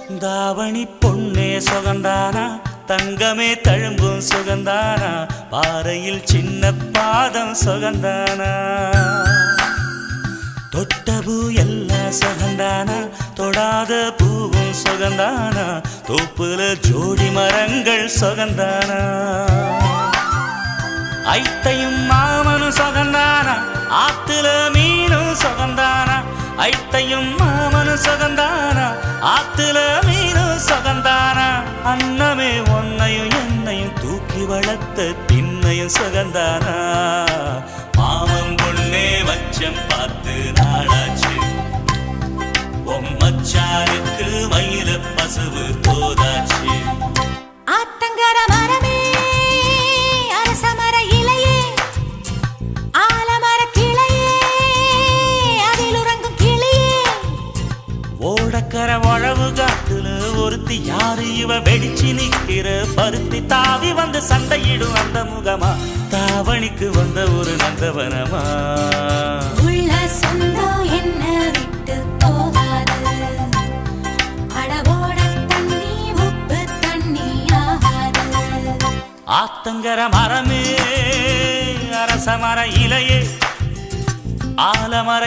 தாவணி பொன்னே சுகந்தானா, தங்கமே தழும்பும் சுகந்தானா, பாறையில் சின்ன பாதம் சுகந்தானா. தொட்டபூ எல்லாம் சுகந்தானா, தொடாத பூவும் சுகந்தானா, தோப்புல ஜோடி மரங்கள் சுகந்தானா. ஐத்தையும் மாமனும் சுகந்தானா, ஆத்துல மீனும் சுகந்தானா. ஐத்தையும் மாமனும் சுகந்தானா, ஆத்துல மீனும் சுகந்தானா. அன்னமே ஒன்னையும் என்னையும் தூக்கி வளர்த்த திண்ணையும் சுகந்தானா. மாமன் பொண்ணே வச்சம் பார்த்து நாளாச்சு, மச்சானுக்கு மயில பசுவு தோதாச்சு. ஆத்தங்கர மரமே அரசமர இலையே, ஆலமர கிளையே, அதில் உறங்கும் கிளியே. ஓடக்கர உழவு காட்டுல ஒருத்தி யாரு இவ வெடிச்சு நிக்கிற பருத்தி தாவி வந்து சண்டையிடும் அந்த முகமா, தாவணிக்கு வந்த ஒரு நந்தவனமா. உள்ள சொந்தம் என்ன விட்டு போகாது, அடவோட தண்ணி உப்பு தண்ணி ஆகாது. ஆத்தங்கர மரமே அரசமர இலையே, ஆலமர